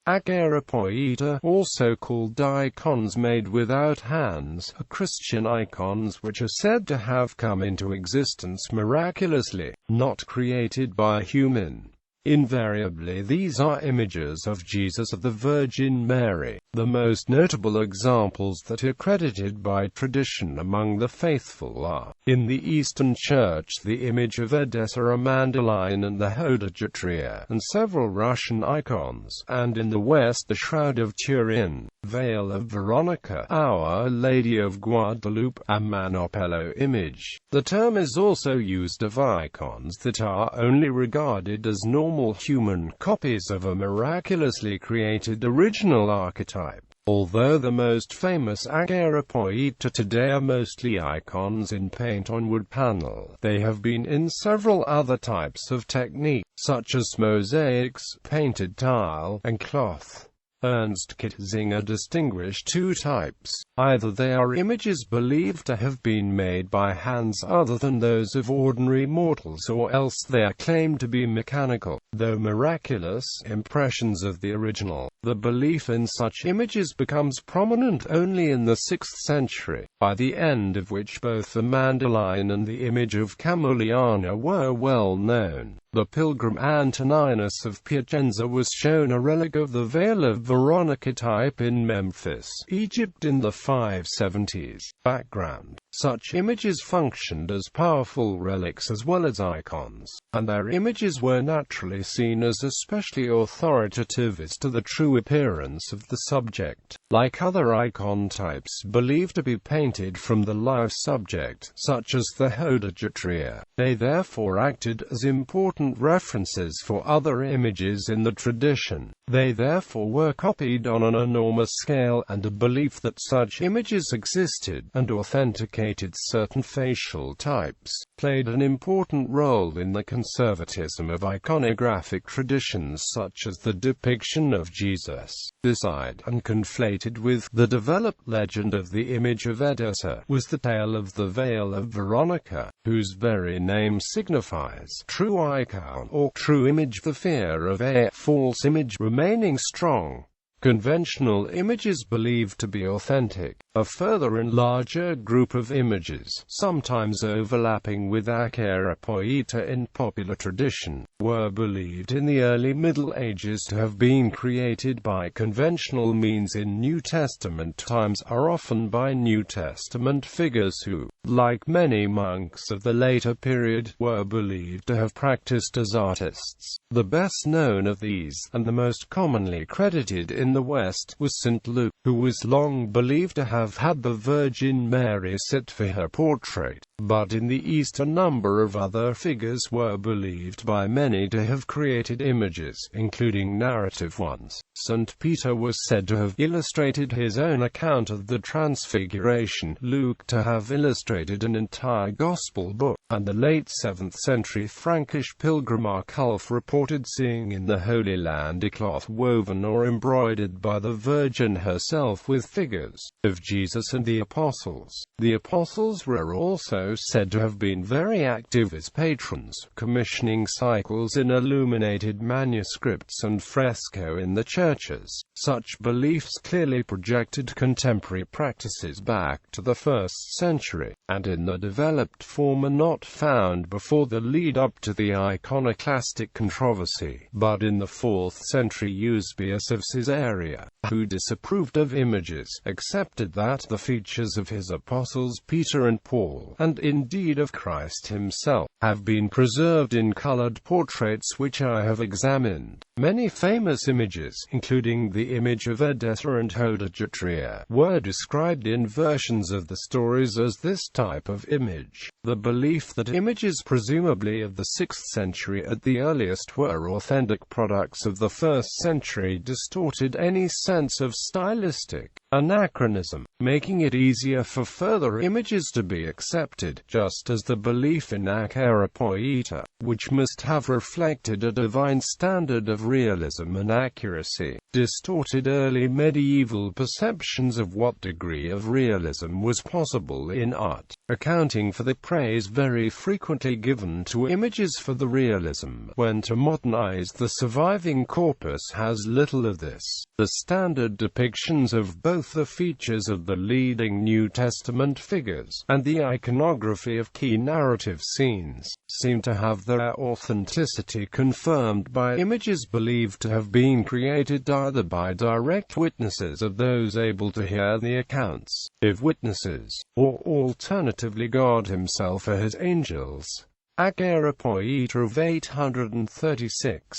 Acheiropoieta, also called icons made without hands, are Christian icons which are said to have come into existence miraculously, not created by human. Invariably, these are images of Jesus of the Virgin Mary. The most notable examples that are credited by tradition among the faithful are, in the Eastern Church, the Image of Edessa, a Mandylion, and the Hodegetria, and several Russian icons, and in the West the Shroud of Turin, Veil of Veronica, Our Lady of Guadalupe, and Manoppello Image. The term is also used of icons that are only regarded as normal human copies of a miraculously created original archetype. Although the most famous Acheiropoieta today are mostly icons in paint on wood panel, they have been in several other types of technique, such as mosaics, painted tile, and cloth. Ernst Kitzinger distinguished two types. Either they are images believed to have been made by hands other than those of ordinary mortals, or else they are claimed to be mechanical, though miraculous, impressions of the original. The belief in such images becomes prominent only in the 6th century, by the end of which both the Mandylion and the image of Camuliana were well known. The pilgrim Antoninus of Piacenza was shown a relic of the Veil of Veronica type in Memphis, Egypt in the 570s. Background: such images functioned as powerful relics as well as icons, and their images were naturally seen as especially authoritative as to the true appearance of the subject. Like other icon types believed to be painted from the live subject, such as the Hodegetria, they therefore acted as important references for other images in the tradition. They therefore were copied on an enormous scale, and a belief that such images existed and authenticated certain facial types played an important role in the conservatism of iconographic traditions such as the depiction of Jesus. Beside and conflated with the developed legend of the Image of Edessa was the tale of the Veil of Veronica, whose very name signifies true icon or true image, the fear of a false image remaining strong. Conventional images believed to be authentic. A further and larger group of images, sometimes overlapping with Acheiropoieta in popular tradition, were believed in the early Middle Ages to have been created by conventional means in New Testament times, are often by New Testament figures who, like many monks of the later period, were believed to have practiced as artists. The best known of these, and the most commonly credited in the West, was St. Luke, who was long believed to have had the Virgin Mary sit for her portrait. But in the East a number of other figures were believed by many to have created images, including narrative ones. St. Peter was said to have illustrated his own account of the Transfiguration, Luke to have illustrated an entire Gospel book, and the late 7th century Frankish pilgrim Arculf reported seeing in the Holy Land a cloth woven or embroidered by the Virgin herself with figures of Jesus and the Apostles. The Apostles were also said to have been very active as patrons, commissioning cycles in illuminated manuscripts and fresco in the churches. Such beliefs clearly projected contemporary practices back to the 1st century, and in the developed form are not found before the lead-up to the iconoclastic controversy, but in the 4th century Eusebius of Caesarea, who disapproved of images, accepted that the features of his apostles Peter and Paul, and indeed of Christ himself, have been preserved in colored portraits which I have examined. Many famous images, including the Image of Edessa and Hodegetria, were described in versions of the stories as this type of image. The belief that images presumably of the 6th century at the earliest were authentic products of the 1st century distorted any sense of stylistic anachronism, making it easier for further images to be accepted, just as the belief in Acheiropoieta, which must have reflected a divine standard of of realism and accuracy, distorted early medieval perceptions of what degree of realism was possible in art, accounting for the praise very frequently given to images for the realism, when to modernize the surviving corpus has little of this. The standard depictions of both the features of the leading New Testament figures, and the iconography of key narrative scenes, seem to have their authenticity confirmed by images believed to have been created either by direct witnesses of those able to hear the accounts, if witnesses, or alternatively God himself or his angels. Acheiropoieta of 836.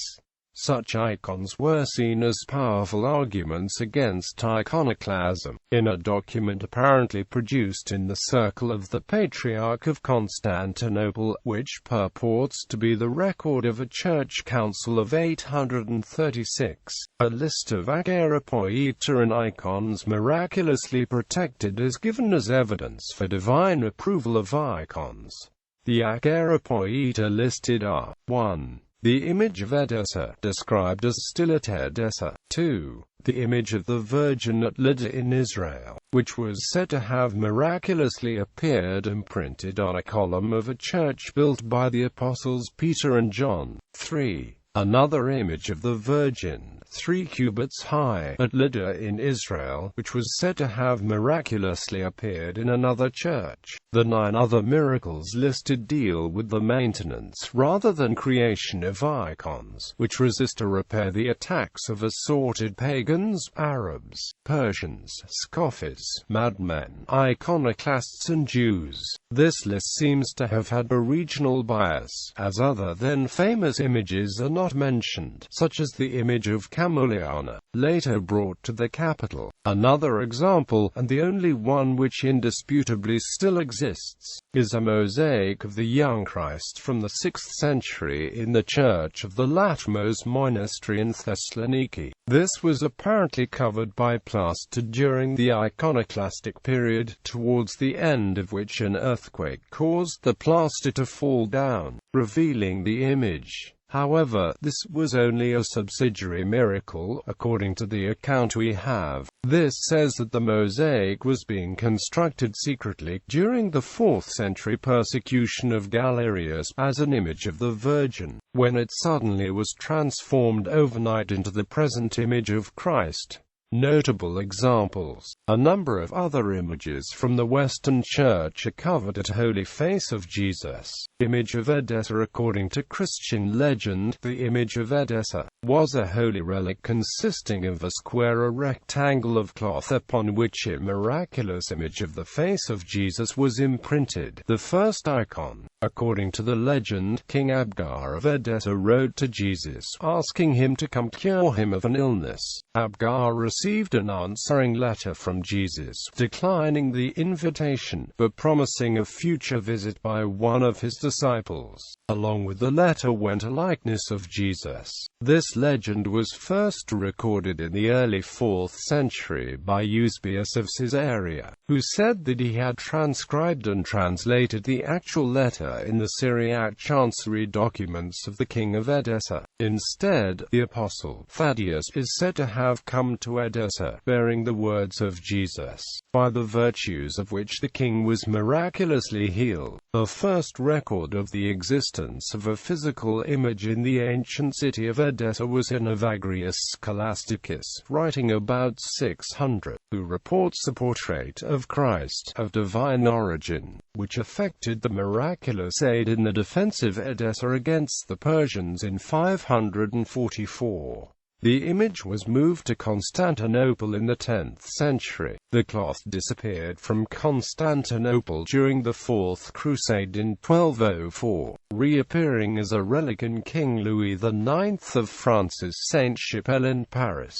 Such icons were seen as powerful arguments against iconoclasm. In a document apparently produced in the circle of the Patriarch of Constantinople, which purports to be the record of a church council of 836, a list of Acheiropoieta and icons miraculously protected is given as evidence for divine approval of icons. The Acheiropoieta listed are: 1. The image of Edessa, described as still at Edessa. 2. The image of the Virgin at Lydda in Israel, which was said to have miraculously appeared imprinted on a column of a church built by the apostles Peter and John. 3. Another image of the Virgin, 3 cubits high, at Lydda in Israel, which was said to have miraculously appeared in another church. The 9 other miracles listed deal with the maintenance rather than creation of icons, which resist or repair the attacks of assorted pagans, Arabs, Persians, scoffers, madmen, iconoclasts and Jews. This list seems to have had a regional bias, as other than famous images are not mentioned, such as the image of Camulliana, later brought to the capital. Another example, and the only one which indisputably still exists, is a mosaic of the young Christ from the 6th century in the Church of the Latmos Monastery in Thessaloniki. This was apparently covered by plaster during the iconoclastic period, towards the end of which an earthquake caused the plaster to fall down, revealing the image. However, this was only a subsidiary miracle, according to the account we have. This says that the mosaic was being constructed secretly during the 4th century persecution of Galerius as an image of the Virgin, when it suddenly was transformed overnight into the present image of Christ. Notable examples. A number of other images from the Western Church are covered at Holy Face of Jesus. Image of Edessa. According to Christian legend, the image of Edessa was a holy relic consisting of a square or rectangle of cloth upon which a miraculous image of the face of Jesus was imprinted. The first icon. According to the legend, King Abgar of Edessa wrote to Jesus, asking him to come cure him of an illness. Abgar received an answering letter from Jesus, declining the invitation, but promising a future visit by one of his disciples. Along with the letter went a likeness of Jesus. This legend was first recorded in the early 4th century by Eusebius of Caesarea, who said that he had transcribed and translated the actual letter in the Syriac chancery documents of the king of Edessa. Instead, the apostle Thaddeus is said to have come to Edessa, bearing the words of Jesus, by the virtues of which the king was miraculously healed. The first record of the existence of a physical image in the ancient city of Edessa was in Evagrius Scholasticus, writing about 600, who reports a portrait of Christ, of divine origin, which effected the miraculous aid in the defense of Edessa against the Persians in 544. The image was moved to Constantinople in the 10th century. The cloth disappeared from Constantinople during the Fourth Crusade in 1204, reappearing as a relic in King Louis IX of France's Sainte-Chapelle in Paris.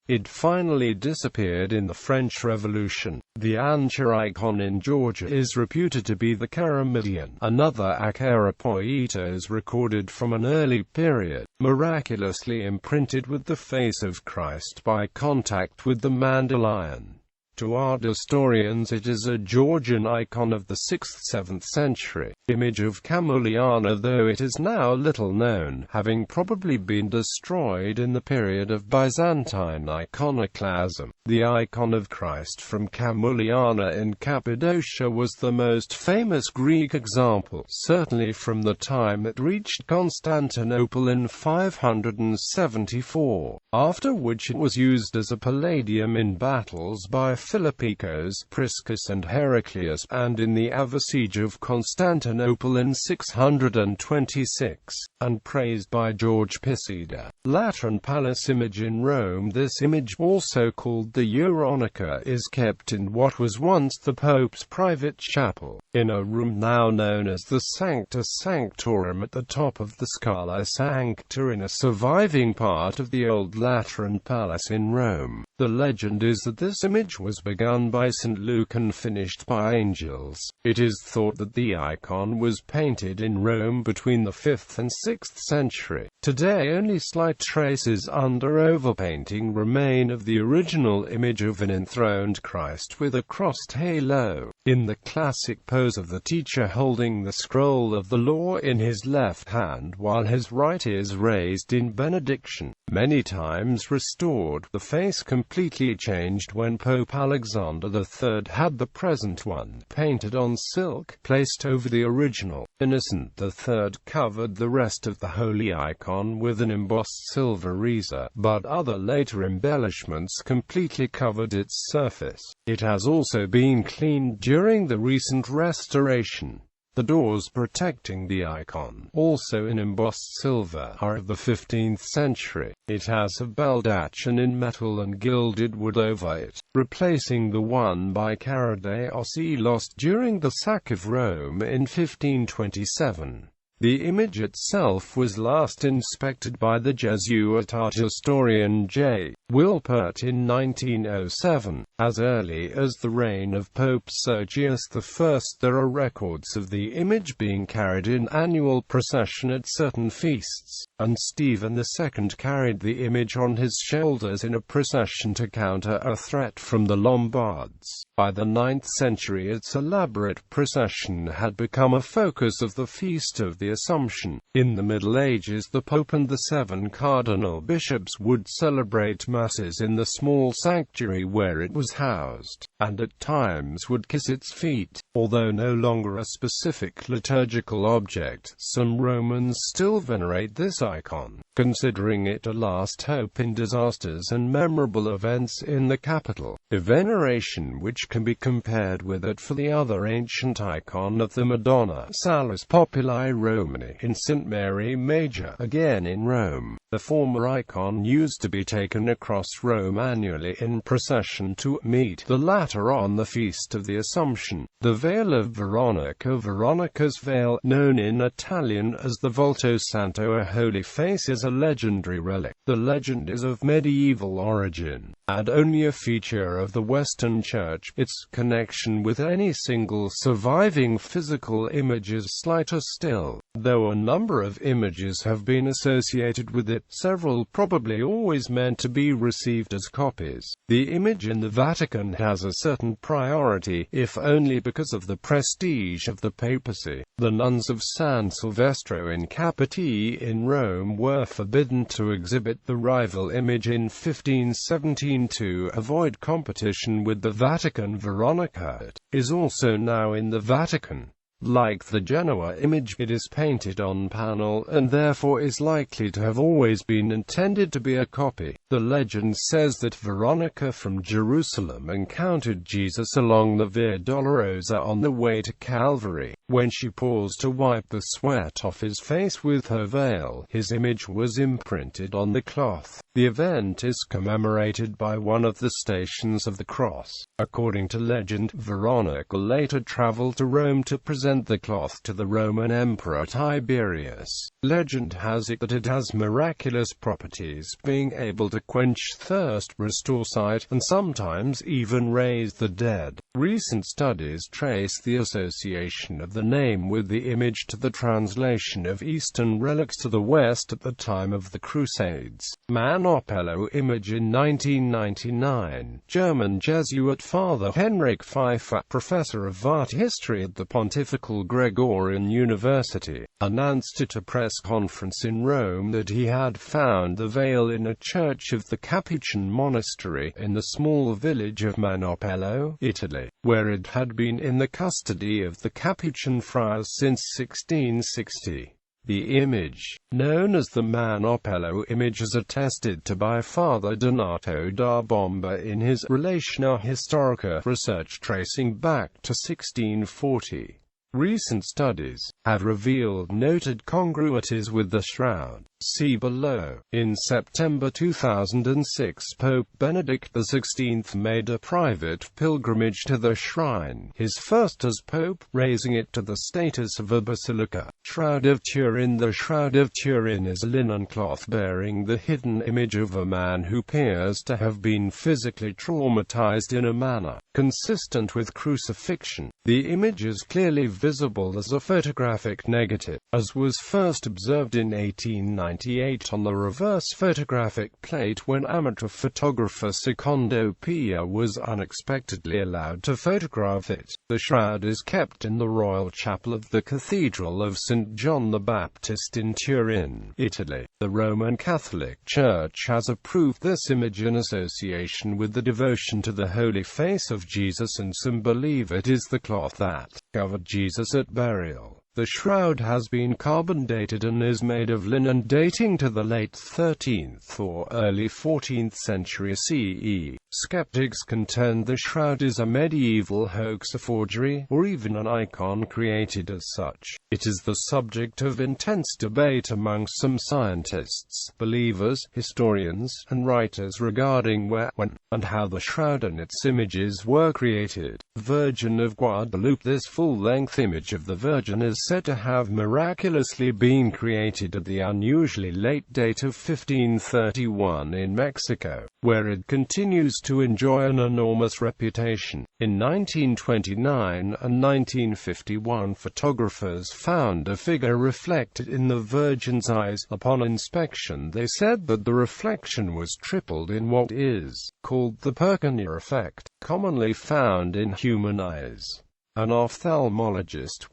It finally disappeared in the French Revolution. The Anchor icon in Georgia is reputed to be the Mandylion. Another Acheiropoieta is recorded from an early period, miraculously imprinted with the face of Christ by contact with the Mandylion. To art historians it is a Georgian icon of the 6th–7th century, image of Camuliana, though it is now little known, having probably been destroyed in the period of Byzantine iconoclasm. The icon of Christ from Camuliana in Cappadocia was the most famous Greek example, certainly from the time it reached Constantinople in 574, after which it was used as a palladium in battles by Philippikos, Priscus and Heraclius, and in the siege of Constantinople in 626, and praised by George Pisida. Lateran Palace image in Rome. This image, also called the Veronica, is kept in what was once the Pope's private chapel, in a room now known as the Sancta Sanctorum at the top of the Scala Sancta, in a surviving part of the old Lateran Palace in Rome. The legend is that this image was begun by St. Luke and finished by angels. It is thought that the icon was painted in Rome between the 5th and 6th century. Today only slight traces under overpainting remain of the original image of an enthroned Christ with a crossed halo, in the classic pose of the teacher holding the scroll of the law in his left hand while his right is raised in benediction. Many times restored, the face completely changed when Pope Alexander III had the present one painted on silk, placed over the original. Innocent III covered the rest of the holy icon with an embossed silver riza, but other later embellishments completely covered its surface. It has also been cleaned during the recent restoration. The doors protecting the icon, also in embossed silver, are of the 15th century. It has a baldachin in metal and gilded wood over it, replacing the one by Caradeossi lost during the sack of Rome in 1527. The image itself was last inspected by the Jesuit art historian J. WorldCat in 1907. As early as the reign of Pope Sergius I, there are records of the image being carried in annual procession at certain feasts, and Stephen II carried the image on his shoulders in a procession to counter a threat from the Lombards. By the 9th century its elaborate procession had become a focus of the Feast of the Assumption. In the Middle Ages the Pope and the 7 cardinal bishops would celebrate masses in the small sanctuary where it was housed, and at times would kiss its feet. Although no longer a specific liturgical object, some Romans still venerate this icon, considering it a last hope in disasters and memorable events in the capital, a veneration which can be compared with it for the other ancient icon of the Madonna, Salus Populi Romani, in St. Mary Major, again in Rome. The former icon used to be taken across Rome annually in procession to meet the latter on the Feast of the Assumption. The Veil of Veronica, Veronica's veil, known in Italian as the Volto Santo, a holy face, is a legendary relic. The legend is of medieval origin, and only a feature of the Western Church. Its connection with any single surviving physical image is slighter still, though a number of images have been associated with it, several probably always meant to be received as copies. The image in the Vatican has a certain priority, if only because of the prestige of the papacy. The nuns of San Silvestro in Capiti in Rome were forbidden to exhibit the rival image in 1517 to avoid competition with the Vatican. Veronica is also now in the Vatican. Like the Genoa image, it is painted on panel, and therefore is likely to have always been intended to be a copy. The legend says that Veronica from Jerusalem encountered Jesus along the Via Dolorosa on the way to Calvary. When she paused to wipe the sweat off his face with her veil, his image was imprinted on the cloth. The event is commemorated by one of the Stations of the Cross. According to legend, Veronica later traveled to Rome to present the cloth to the Roman Emperor Tiberius. Legend has it that it has miraculous properties, being able to quench thirst, restore sight, and sometimes even raise the dead. Recent studies trace the association of the name with the image to the translation of Eastern relics to the West at the time of the Crusades. Man Manoppello Image in 1999. German Jesuit Father Henrik Pfeiffer, professor of art history at the Pontifical Gregorian University, announced at a press conference in Rome that he had found the veil in a church of the Capuchin monastery in the small village of Manoppello, Italy, where it had been in the custody of the Capuchin friars since 1660. The image, known as the Manoppello image, is attested to by Father Donato da Bomba in his Relatione Historica research tracing back to 1640. Recent studies have revealed noted congruities with the shroud. See below. In September 2006, Pope Benedict XVI made a private pilgrimage to the shrine, his first as Pope, raising it to the status of a basilica. Shroud of Turin. The Shroud of Turin is a linen cloth bearing the hidden image of a man who appears to have been physically traumatized in a manner consistent with crucifixion. The image is clearly visible as a photographic negative, as was first observed in 1898 on the reverse photographic plate when amateur photographer Secondo Pia was unexpectedly allowed to photograph it. The shroud is kept in the Royal Chapel of the Cathedral of St. John the Baptist in Turin, Italy. The Roman Catholic Church has approved this image in association with the devotion to the Holy Face of Jesus, and some believe it is the cloth that covered Jesus at burial. The shroud has been carbon dated and is made of linen dating to the late 13th or early 14th century CE. Skeptics contend the shroud is a medieval hoax, a forgery, or even an icon created as such. It is the subject of intense debate among some scientists, believers, historians, and writers regarding where, when, and how the shroud and its images were created. Virgin of Guadalupe. This full-length image of the Virgin is said to have miraculously been created at the unusually late date of 1531 in Mexico, where it continues to enjoy an enormous reputation. In 1929 and 1951, photographers found a figure reflected in the Virgin's eyes. Upon inspection, they said that the reflection was tripled in what is called the Perkinea effect, commonly found in human eyes. An ophthalmologist,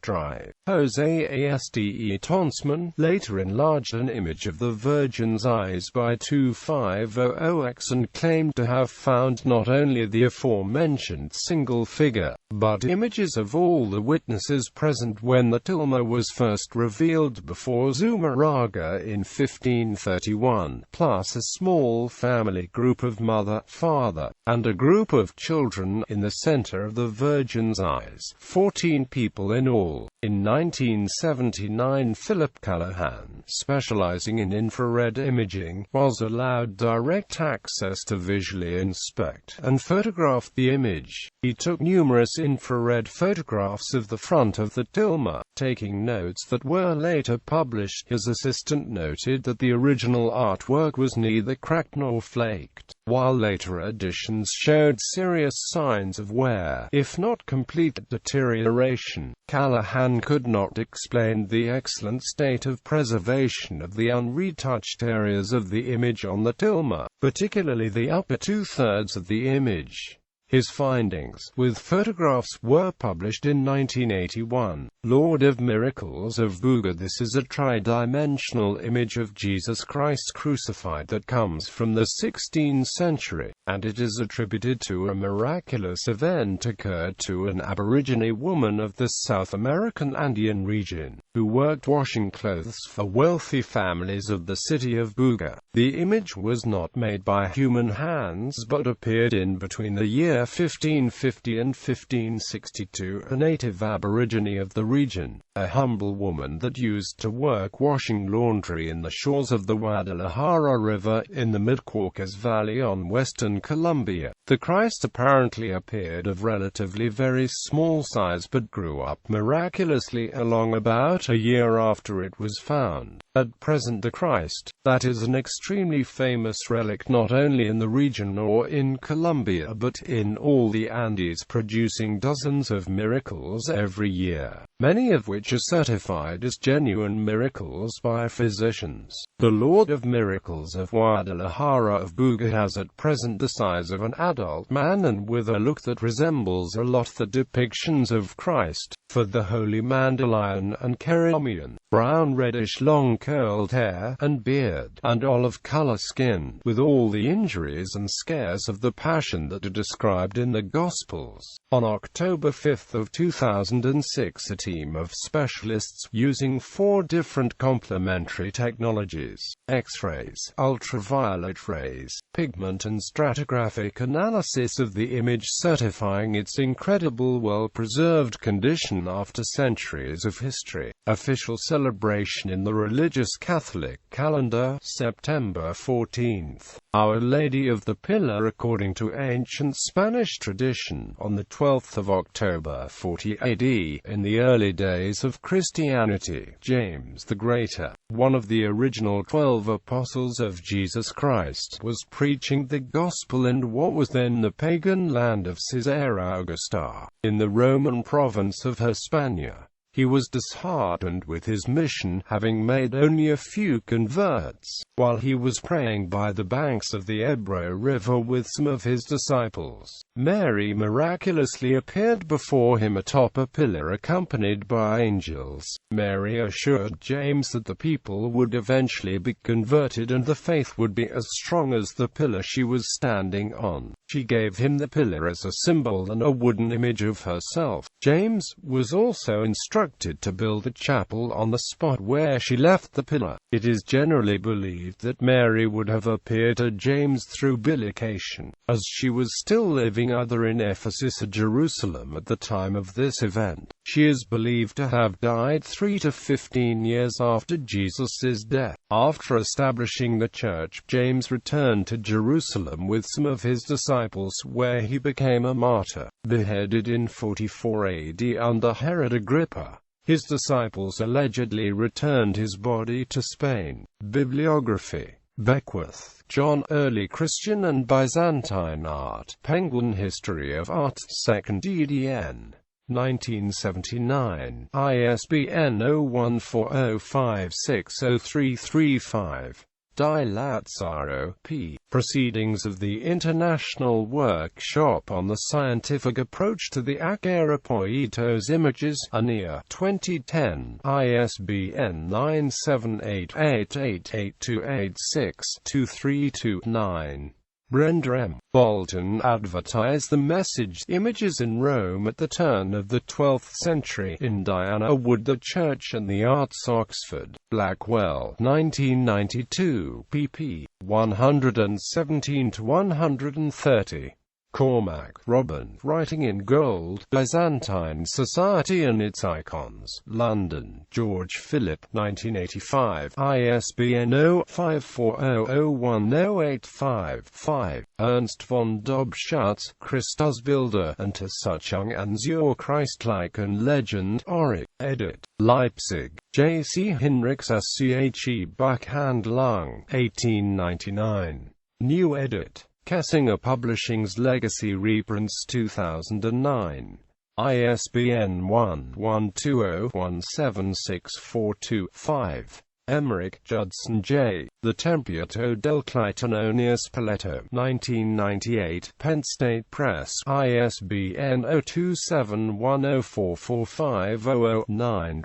Jose Tonsman, later enlarged an image of the Virgin's eyes by 2500x and claimed to have found not only the aforementioned single figure, but images of all the witnesses present when the tilma was first revealed before Zumarraga in 1531, plus a small family group of mother, father, and a group of children in the center of the Virgin's eyes. 14 people in all. In 1979, Philip Callahan, specializing in infrared imaging, was allowed direct access to visually inspect and photograph the image. He took numerous infrared photographs of the front of the tilma, taking notes that were later published. His assistant noted that the original artwork was neither cracked nor flaked, while later editions showed serious signs of wear, if not complete deterioration. Callahan could not explain the excellent state of preservation of the unretouched areas of the image on the tilma, particularly the upper two-thirds of the image. His findings, with photographs, were published in 1981. Lord of Miracles of Buga. This is a tri-dimensional image of Jesus Christ crucified that comes from the 16th century, and it is attributed to a miraculous event occurred to an Aborigine woman of the South American Andean region, who worked washing clothes for wealthy families of the city of Buga. The image was not made by human hands but appeared in between the year 1550 and 1562. A native Aborigine of the region, a humble woman that used to work washing laundry in the shores of the Guadalajara River in the Mid-Caucasus Valley on western Colombia. The Christ apparently appeared of relatively very small size but grew up miraculously along about a year after it was found. At present the Christ, that is an extremely famous relic not only in the region or in Colombia but in all the Andes, producing dozens of miracles every year. many of which are certified as genuine miracles by physicians. The Lord of Miracles of Guadalajara of Buga has at present the size of an adult man and with a look that resembles a lot the depictions of Christ. For the Holy Mandylion and Cheromion, brown reddish long curled hair and beard, and olive-color skin, with all the injuries and scares of the Passion that are described in the Gospels. On October 5 of 2006, a team of specialists, using 4 different complementary technologies, X-rays, ultraviolet rays, pigment and stratigraphic analysis of the image, certifying its incredible well-preserved condition after centuries of history. Official celebration in the religious Catholic calendar, September 14th. Our Lady of the Pillar according to ancient Spanish tradition, on the 12th of October 40 AD, in the early days of Christianity, James the Greater, one of the original 12 apostles of Jesus Christ, was preaching the gospel in what was then the pagan land of Caesarea Augusta, in the Roman province of Hispania. He was disheartened with his mission, having made only a few converts, while he was praying by the banks of the Ebro River with some of his disciples. Mary miraculously appeared before him atop a pillar accompanied by angels. Mary assured James that the people would eventually be converted and the faith would be as strong as the pillar she was standing on. She gave him the pillar as a symbol and a wooden image of herself. James was also instructed to build a chapel on the spot where she left the pillar. It is generally believed that Mary would have appeared to James through bilocation, as she was still living either in Ephesus or Jerusalem at the time of this event. She is believed to have died 3 to 15 years after Jesus' death. After establishing the church, James returned to Jerusalem with some of his disciples, where he became a martyr, beheaded in 44 AD under Herod Agrippa. His disciples allegedly returned his body to Spain. Bibliography: Beckwith, John. Early Christian and Byzantine Art. Penguin History of Art. 2nd ed. 1979. ISBN 0140560335. Di Lazzaro, P. Proceedings of the International Workshop on the Scientific Approach to the Acheiropoieta's Images, ISNI, 2010, ISBN 978888286-2329. Brenda M. Bolton advertised the message images in Rome at the turn of the 12th century in Diana Wood, The Church and the Arts, Oxford. Blackwell, 1992, pp. 117–130. Cormac, Robin, Writing in Gold, Byzantine Society and its Icons. London, George Philip, 1985. ISBN 0540010855. Ernst von Dobschatz, Christusbilder and Untersuchung zur Christlichen Legend, Auric, edit. Leipzig, J. C. Hinrichs SCHE Buchhandlung, 1899. New edit. Kessinger Publishing's Legacy Reprints 2009. ISBN 1-12017642-5. Emmerich, Judson J. The Tempietto del Clitonio Spoleto, 1998, Penn State Press, ISBN 02710445009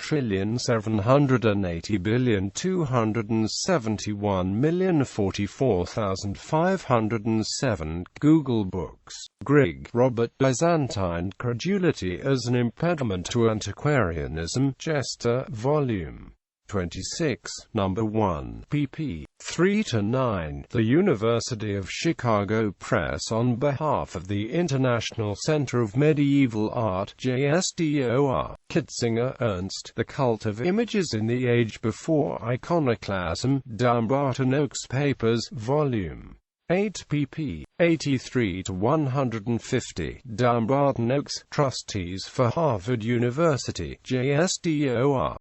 9780271044507. Google Books. Grigg, Robert. Byzantine Credulity as an Impediment to Antiquarianism. Chester, Volume 26, Number 1, pp. 3–9. The University of Chicago Press on behalf of the International Center of Medieval Art, JSDOR. Kitzinger, Ernst. The Cult of Images in the Age Before Iconoclasm. Dumbarton Oaks Papers, Volume 8 pp. 83–150. Dumbarton Oaks, Trustees for Harvard University, JSDOR.